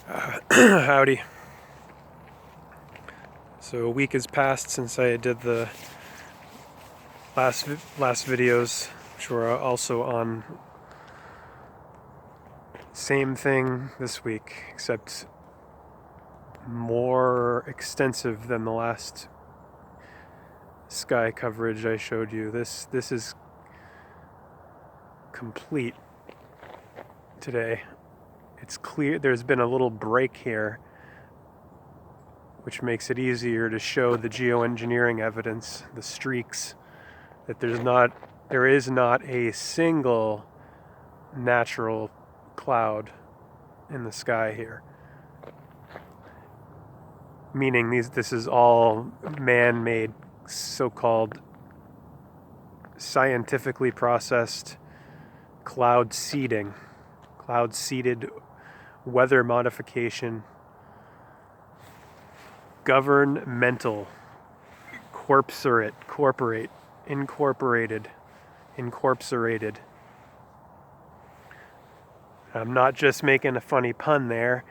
Howdy. So a week has passed since I did the last videos, which were also on same thing this week, except more extensive than the last sky coverage I showed you. This is complete today. It's clear there's been a little break here, which makes it easier to show the geoengineering evidence, the streaks, that there is not a single natural cloud in the sky here. Meaning this is all man-made, so-called scientifically processed cloud seeding, cloud-seeded weather modification, governmental, incorporated. I'm not just making a funny pun there,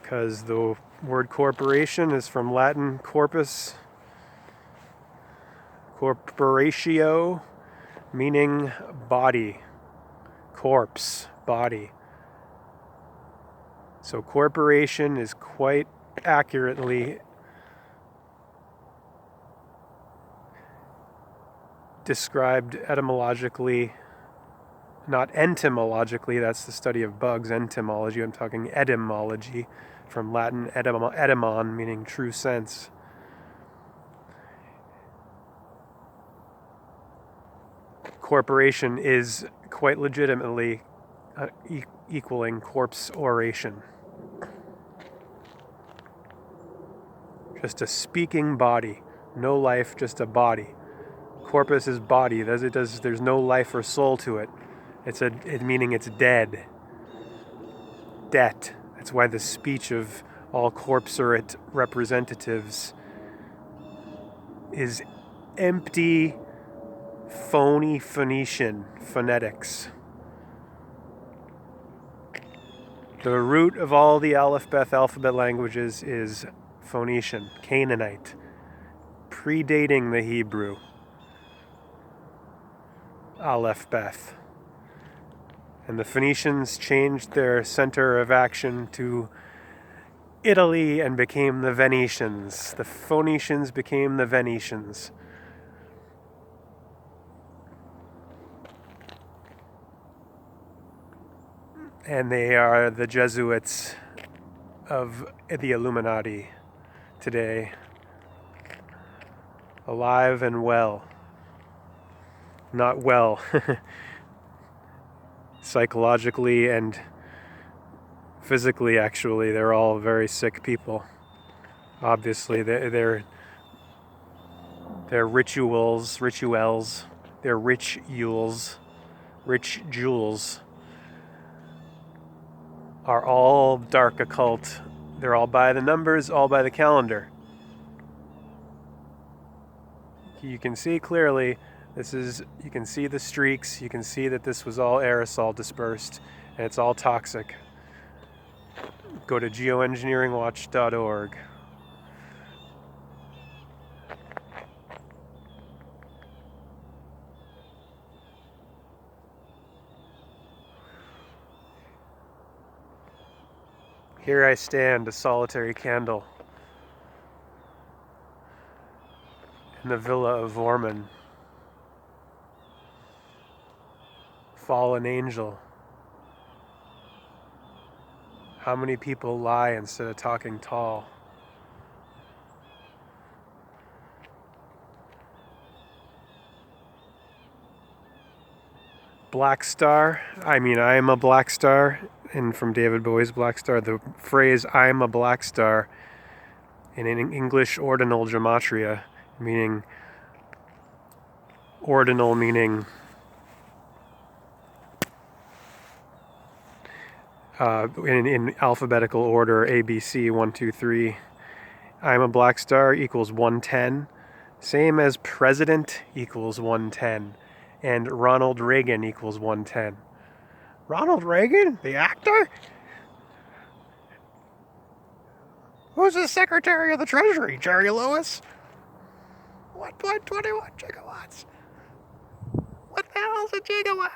because the word corporation is from Latin corpus, corporatio, meaning body, corpse, body. So corporation is quite accurately described etymologically, not entomologically, that's the study of bugs, entomology, I'm talking etymology, from Latin etymon, meaning true sense. Corporation is quite legitimately equaling corpse oration. Just a speaking body, no life, just a body. Corpus is body, there's no life or soul to it. Meaning it's dead. Det. That's why the speech of all corpsorate representatives is empty, phony Phoenician phonetics. The root of all the alphabet languages is Phoenician, Canaanite, predating the Hebrew. Aleph Beth. And the Phoenicians changed their center of action to Italy and became the Venetians. The Phoenicians became the Venetians. And they are the Jesuits of the Illuminati today, alive and well. Not well, psychologically and physically, actually. They're all very sick people. Obviously, their rituals, their rich jewels are all dark occult. They're all by the numbers, all by the calendar. You can see clearly, you can see the streaks, you can see that this was all aerosol dispersed, and it's all toxic. Go to geoengineeringwatch.org. Here I stand, a solitary candle, in the villa of Vorman. Fallen angel. How many people lie instead of talking tall? Black Star. I am a black star. And from David Bowie's Black Star, the phrase "I am a black star" in English ordinal gematria, meaning ordinal meaning in alphabetical order, ABC 1, 2, 3. I'm a black star equals 110. Same as president equals 110. And Ronald Reagan equals 110. Ronald Reagan, the actor? Who's the Secretary of the Treasury, Jerry Lewis? 1.21 gigawatts. What the hell is a gigawatt?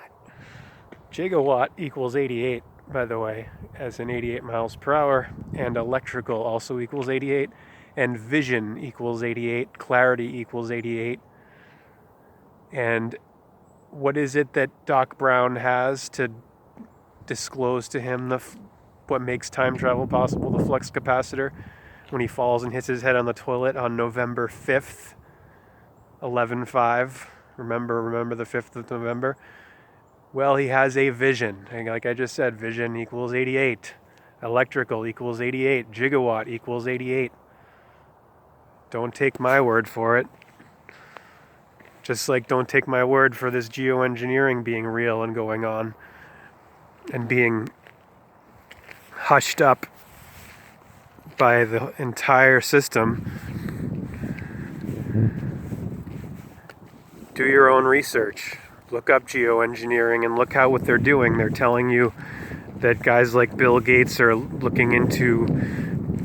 Gigawatt equals 88, by the way, as in 88 miles per hour, and electrical also equals 88, and vision equals 88, clarity equals 88. And what is it that Doc Brown has to disclose to him what makes time travel possible, the flux capacitor, when he falls and hits his head on the toilet on November 5th, 11/5. Remember the 5th of November? Well, he has a vision. And like I just said, vision equals 88. Electrical equals 88. Gigawatt equals 88. Don't take my word for it. Just like don't take my word for this geoengineering being real and going on and being hushed up by the entire system. Do your own research. Look up geoengineering and look at what they're doing. They're telling you that guys like Bill Gates are looking into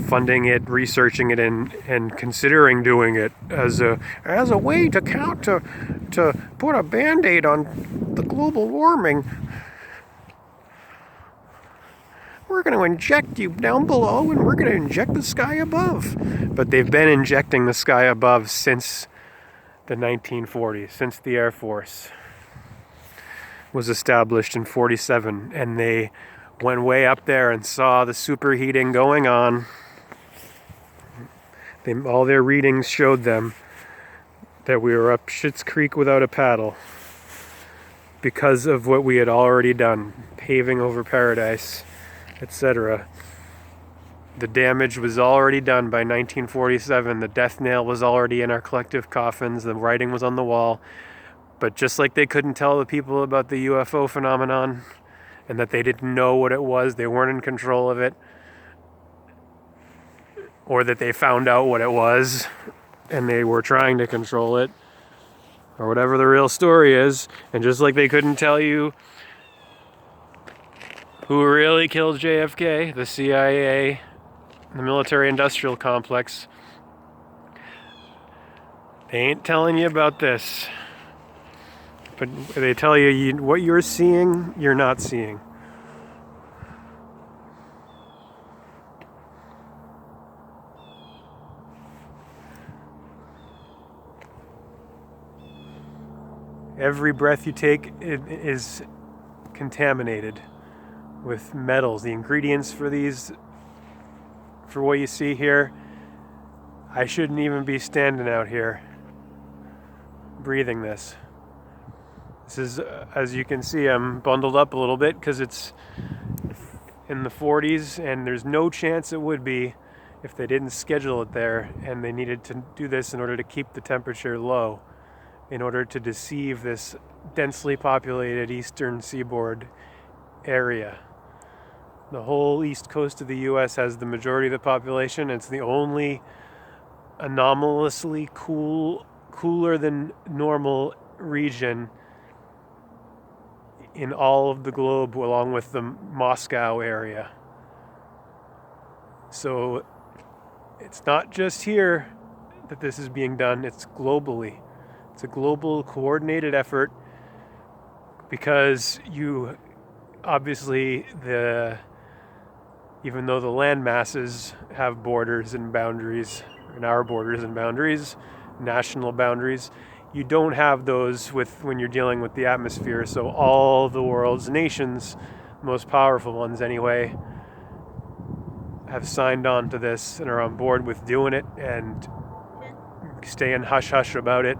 funding it, researching it, and considering doing it as a way to put a Band-Aid on the global warming. We're going to inject you down below and we're going to inject the sky above. But they've been injecting the sky above since the 1940s, since the Air Force was established in 47, and they went way up there and saw the superheating going on. All their readings showed them that we were up Schitt's Creek without a paddle because of what we had already done, paving over paradise, etc. The damage was already done by 1947. The death nail was already in our collective coffins. The writing was on the wall. But just like they couldn't tell the people about the UFO phenomenon and that they didn't know what it was, they weren't in control of it, or that they found out what it was and they were trying to control it, or whatever the real story is, and just like they couldn't tell you who really killed JFK, the CIA, the military-industrial complex, they ain't telling you about this. But they tell you what you're seeing, you're not seeing. Every breath you take is contaminated with metals. The ingredients for what you see here, I shouldn't even be standing out here breathing this. This is, as you can see, I'm bundled up a little bit because it's in the 40s, and there's no chance it would be if they didn't schedule it there, and they needed to do this in order to keep the temperature low, in order to deceive this densely populated eastern seaboard area. The whole east coast of the U.S. has the majority of the population. It's the only anomalously cooler than normal region in all of the globe, along with the Moscow area. So it's not just here that this is being done, it's globally. It's a global coordinated effort because you obviously, even though the land masses have borders and boundaries, and our borders and boundaries, national boundaries, you don't have those when you're dealing with the atmosphere. So all the world's nations, most powerful ones anyway, have signed on to this and are on board with doing it and staying hush-hush about it.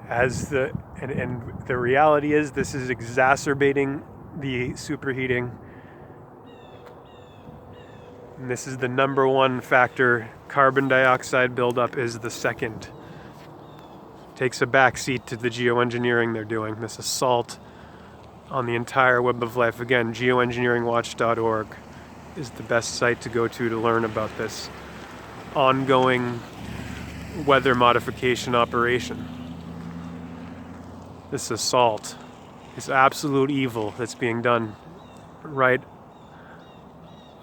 And the reality is this is exacerbating the superheating. And this is the number one factor. Carbon dioxide buildup is the second. Takes a backseat to the geoengineering they're doing, this assault on the entire web of life. Again, geoengineeringwatch.org is the best site to go to learn about this ongoing weather modification operation. This assault, this absolute evil that's being done right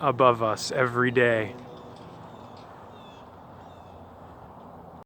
above us every day.